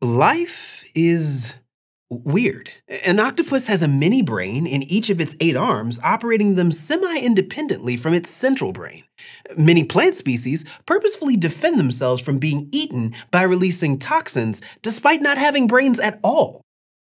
Life is weird. An octopus has a mini brain in each of its 8 arms, operating them semi-independently from its central brain. Many plant species purposefully defend themselves from being eaten by releasing toxins despite not having brains at all.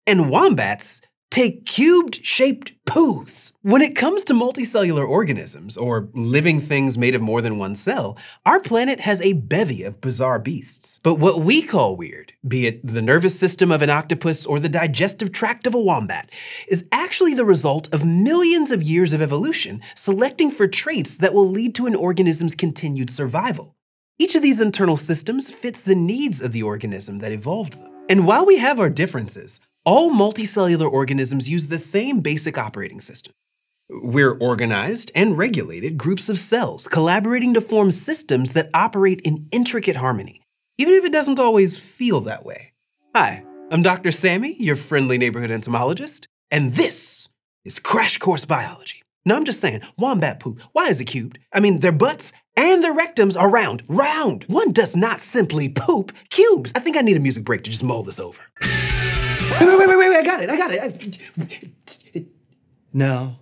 And wombats take cubed-shaped poos. When it comes to multicellular organisms, or living things made of more than one cell, our planet has a bevy of bizarre beasts. But what we call weird, be it the nervous system of an octopus or the digestive tract of a wombat, is actually the result of millions of years of evolution selecting for traits that will lead to an organism's continued survival. Each of these internal systems fits the needs of the organism that evolved them. And while we have our differences, all multicellular organisms use the same basic operating system. We're organized and regulated groups of cells collaborating to form systems that operate in intricate harmony, even if it doesn't always feel that way. Hi, I'm Dr. Sammy, your friendly neighborhood entomologist, and this is Crash Course Biology. Now I'm just saying, wombat poop, why is it cubed? I mean, their butts and their rectums are round. Round! One does not simply poop cubes. I think I need a music break to just mull this over. Wait, I got it. No.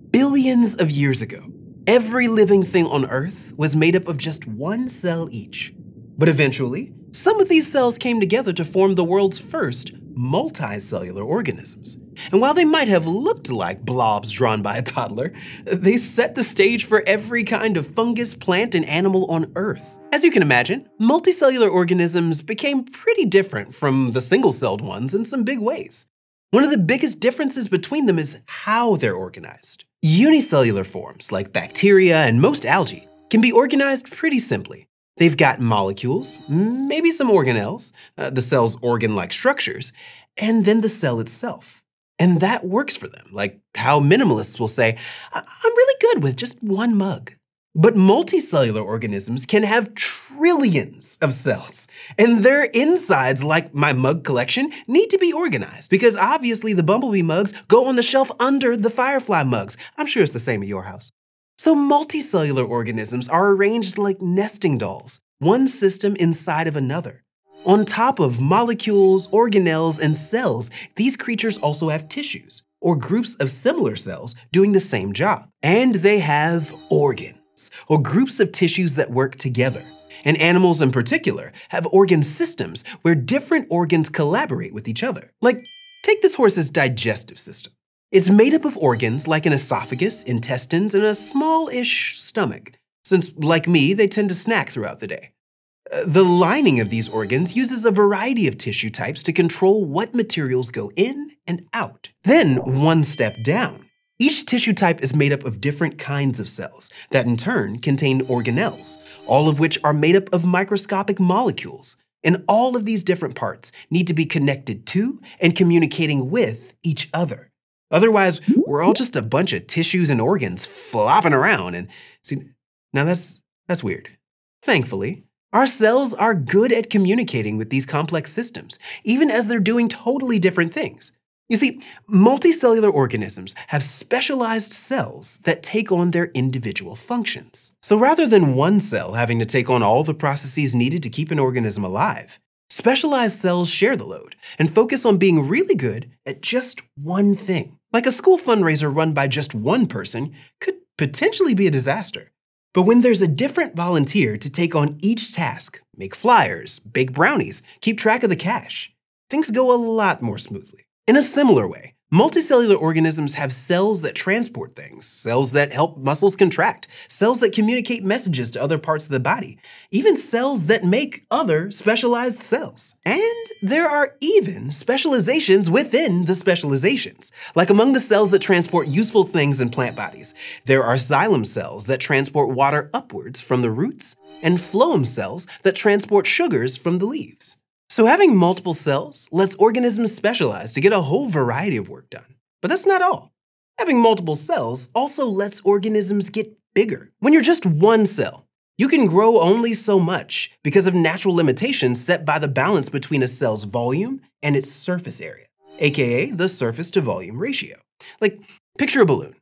Billions of years ago, every living thing on Earth was made up of just one cell each. But eventually, some of these cells came together to form the world's first multicellular organisms. And while they might have looked like blobs drawn by a toddler, they set the stage for every kind of fungus, plant, and animal on Earth. As you can imagine, multicellular organisms became pretty different from the single-celled ones in some big ways. One of the biggest differences between them is how they're organized. Unicellular forms, like bacteria and most algae, can be organized pretty simply. They've got molecules, maybe some organelles, the cell's organ-like structures, and then the cell itself. And that works for them, like how minimalists will say, I'm really good with just one mug. But multicellular organisms can have trillions of cells, and their insides, like my mug collection, need to be organized because obviously the bumblebee mugs go on the shelf under the firefly mugs. I'm sure it's the same at your house. So multicellular organisms are arranged like nesting dolls, one system inside of another. On top of molecules, organelles, and cells, these creatures also have tissues, or groups of similar cells doing the same job. And they have organs, or groups of tissues that work together. And animals in particular have organ systems where different organs collaborate with each other. Like, take this horse's digestive system. It's made up of organs like an esophagus, intestines, and a small-ish stomach, since, like me, they tend to snack throughout the day. The lining of these organs uses a variety of tissue types to control what materials go in and out. Then, one step down, each tissue type is made up of different kinds of cells that in turn contain organelles, all of which are made up of microscopic molecules. And all of these different parts need to be connected to and communicating with each other. Otherwise, we're all just a bunch of tissues and organs flopping around. And see, now that's weird. Thankfully, our cells are good at communicating with these complex systems, even as they're doing totally different things. You see, multicellular organisms have specialized cells that take on their individual functions. So rather than one cell having to take on all the processes needed to keep an organism alive, specialized cells share the load and focus on being really good at just one thing. Like a school fundraiser run by just one person could potentially be a disaster. But when there's a different volunteer to take on each task, make flyers, bake brownies, keep track of the cash, things go a lot more smoothly. In a similar way, multicellular organisms have cells that transport things, cells that help muscles contract, cells that communicate messages to other parts of the body, even cells that make other specialized cells. And there are even specializations within the specializations. Like among the cells that transport useful things in plant bodies, there are xylem cells that transport water upwards from the roots, and phloem cells that transport sugars from the leaves. So having multiple cells lets organisms specialize to get a whole variety of work done. But that's not all. Having multiple cells also lets organisms get bigger. When you're just one cell, you can grow only so much because of natural limitations set by the balance between a cell's volume and its surface area, aka the surface to volume ratio. Like, picture a balloon.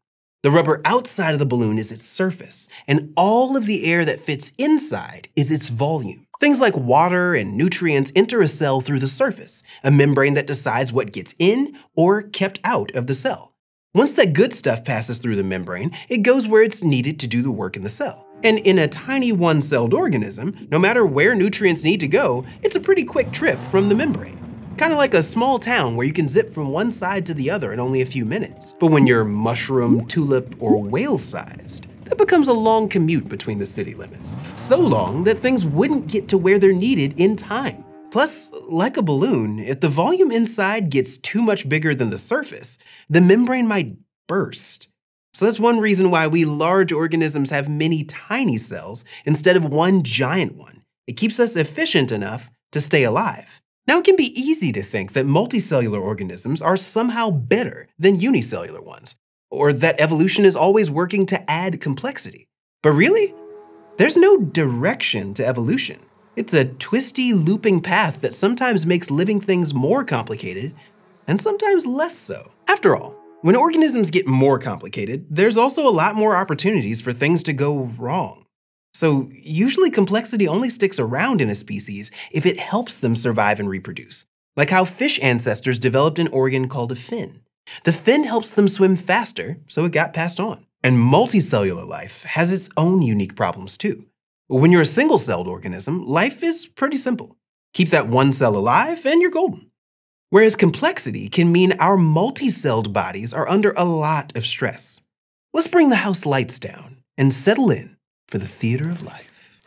The rubber outside of the balloon is its surface, and all of the air that fits inside is its volume. Things like water and nutrients enter a cell through the surface, a membrane that decides what gets in or kept out of the cell. Once that good stuff passes through the membrane, it goes where it's needed to do the work in the cell. And in a tiny one-celled organism, no matter where nutrients need to go, it's a pretty quick trip from the membrane. Kind of like a small town where you can zip from one side to the other in only a few minutes. But when you're mushroom, tulip, or whale-sized, that becomes a long commute between the city limits. So long that things wouldn't get to where they're needed in time. Plus, like a balloon, if the volume inside gets too much bigger than the surface, the membrane might burst. So that's one reason why we large organisms have many tiny cells instead of one giant one. It keeps us efficient enough to stay alive. Now, it can be easy to think that multicellular organisms are somehow better than unicellular ones, or that evolution is always working to add complexity. But really, there's no direction to evolution. It's a twisty, looping path that sometimes makes living things more complicated and sometimes less so. After all, when organisms get more complicated, there's also a lot more opportunities for things to go wrong. So usually complexity only sticks around in a species if it helps them survive and reproduce, like how fish ancestors developed an organ called a fin. The fin helps them swim faster, so it got passed on. And multicellular life has its own unique problems too. When you're a single-celled organism, life is pretty simple. Keep that one cell alive and you're golden. Whereas complexity can mean our multi-celled bodies are under a lot of stress. Let's bring the house lights down and settle in for the theater of life.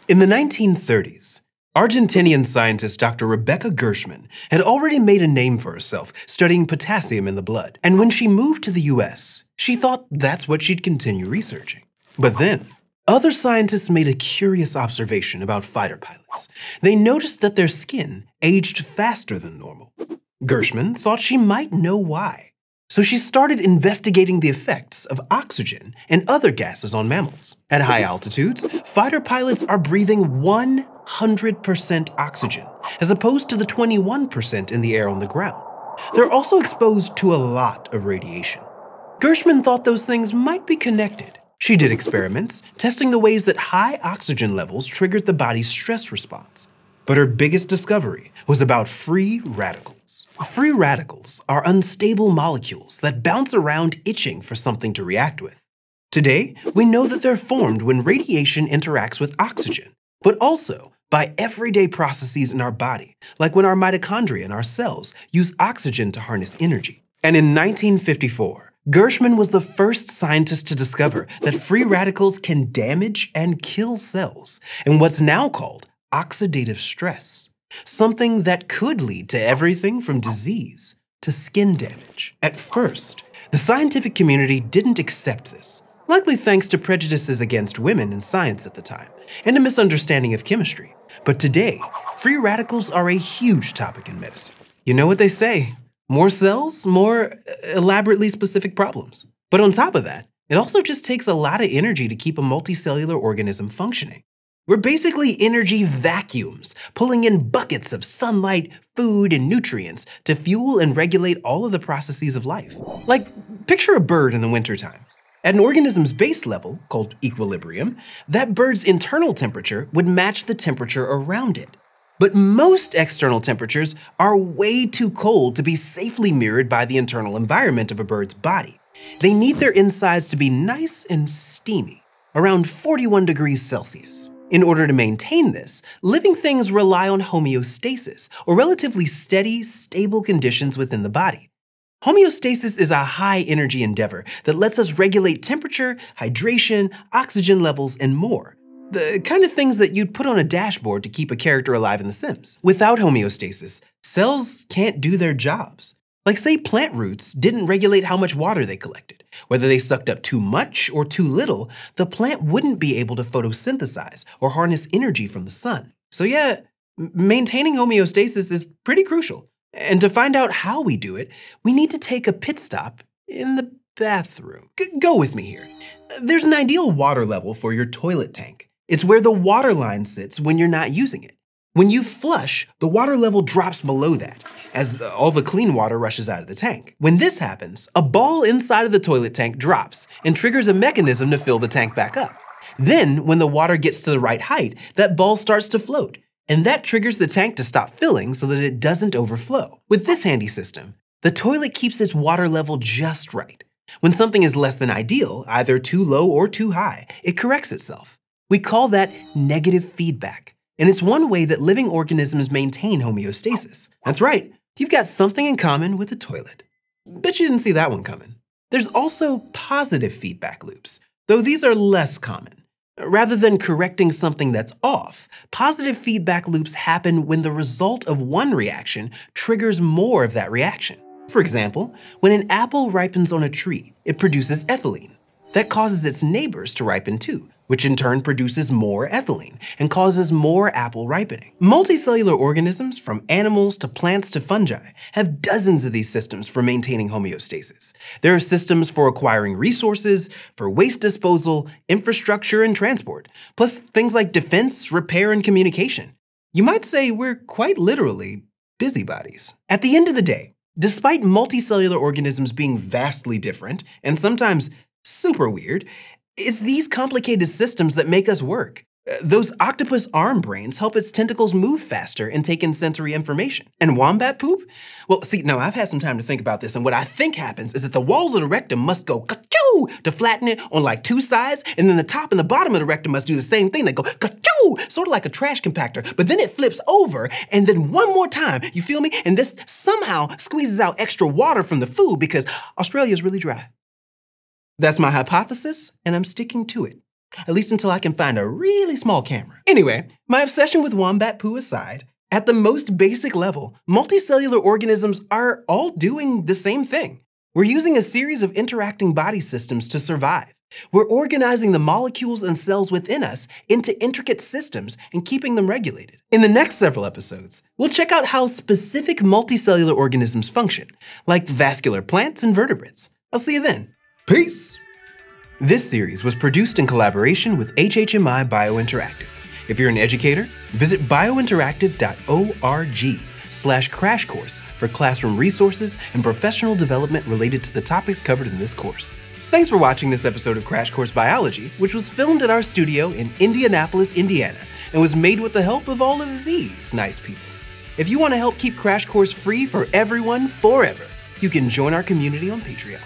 In the 1930s, Argentinian scientist Dr. Rebecca Gershman had already made a name for herself studying potassium in the blood. And when she moved to the US, she thought that's what she'd continue researching. But then, other scientists made a curious observation about fighter pilots. They noticed that their skin aged faster than normal. Gershman thought she might know why. So she started investigating the effects of oxygen and other gases on mammals. At high altitudes, fighter pilots are breathing 100% oxygen, as opposed to the 21% in the air on the ground. They're also exposed to a lot of radiation. Gershman thought those things might be connected. She did experiments, testing the ways that high oxygen levels triggered the body's stress response. But her biggest discovery was about free radicals. Free radicals are unstable molecules that bounce around itching for something to react with. Today, we know that they're formed when radiation interacts with oxygen, but also by everyday processes in our body, like when our mitochondria in our cells use oxygen to harness energy. And in 1954, Gershman was the first scientist to discover that free radicals can damage and kill cells in what's now called oxidative stress, something that could lead to everything from disease to skin damage. At first, the scientific community didn't accept this, likely thanks to prejudices against women in science at the time and a misunderstanding of chemistry. But today, free radicals are a huge topic in medicine. You know what they say? More cells, more elaborately specific problems. But on top of that, it also just takes a lot of energy to keep a multicellular organism functioning. We're basically energy vacuums, pulling in buckets of sunlight, food, and nutrients to fuel and regulate all of the processes of life. Like, picture a bird in the wintertime. At an organism's base level, called equilibrium, that bird's internal temperature would match the temperature around it. But most external temperatures are way too cold to be safely mirrored by the internal environment of a bird's body. They need their insides to be nice and steamy, around 41 degrees Celsius. In order to maintain this, living things rely on homeostasis, or relatively steady, stable conditions within the body. Homeostasis is a high-energy endeavor that lets us regulate temperature, hydration, oxygen levels, and more. The kind of things that you'd put on a dashboard to keep a character alive in The Sims. Without homeostasis, cells can't do their jobs. Like, say plant roots didn't regulate how much water they collected. Whether they sucked up too much or too little, the plant wouldn't be able to photosynthesize or harness energy from the sun. So yeah, maintaining homeostasis is pretty crucial. And to find out how we do it, we need to take a pit stop in the bathroom. Go with me here. There's an ideal water level for your toilet tank. It's where the water line sits when you're not using it. When you flush, the water level drops below that, as all the clean water rushes out of the tank. When this happens, a ball inside of the toilet tank drops and triggers a mechanism to fill the tank back up. Then, when the water gets to the right height, that ball starts to float, and that triggers the tank to stop filling so that it doesn't overflow. With this handy system, the toilet keeps its water level just right. When something is less than ideal, either too low or too high, it corrects itself. We call that negative feedback. And it's one way that living organisms maintain homeostasis. That's right, you've got something in common with a toilet. Bet you didn't see that one coming. There's also positive feedback loops, though these are less common. Rather than correcting something that's off, positive feedback loops happen when the result of one reaction triggers more of that reaction. For example, when an apple ripens on a tree, it produces ethylene. That causes its neighbors to ripen too, which in turn produces more ethylene and causes more apple ripening. Multicellular organisms, from animals to plants to fungi, have dozens of these systems for maintaining homeostasis. There are systems for acquiring resources, for waste disposal, infrastructure, and transport, plus things like defense, repair, and communication. You might say we're quite literally busybodies. At the end of the day, despite multicellular organisms being vastly different, and sometimes super weird, it's these complicated systems that make us work. Those octopus arm brains help its tentacles move faster and take in sensory information. And wombat poop? Well, see, now I've had some time to think about this, and what I think happens is that the walls of the rectum must go ka-choo to flatten it on like two sides, and then the top and the bottom of the rectum must do the same thing. They go ka-choo, sort of like a trash compactor, but then it flips over, and then one more time, you feel me? And this somehow squeezes out extra water from the food because Australia's really dry. That's my hypothesis, and I'm sticking to it. At least until I can find a really small camera. Anyway, my obsession with wombat poo aside, at the most basic level, multicellular organisms are all doing the same thing. We're using a series of interacting body systems to survive. We're organizing the molecules and cells within us into intricate systems and keeping them regulated. In the next several episodes, we'll check out how specific multicellular organisms function, like vascular plants and vertebrates. I'll see you then. Peace! This series was produced in collaboration with HHMI Biointeractive. If you're an educator, visit biointeractive.org/crash course for classroom resources and professional development related to the topics covered in this course. Thanks for watching this episode of Crash Course Biology, which was filmed at our studio in Indianapolis, Indiana, and was made with the help of all of these nice people. If you want to help keep Crash Course free for everyone forever, you can join our community on Patreon.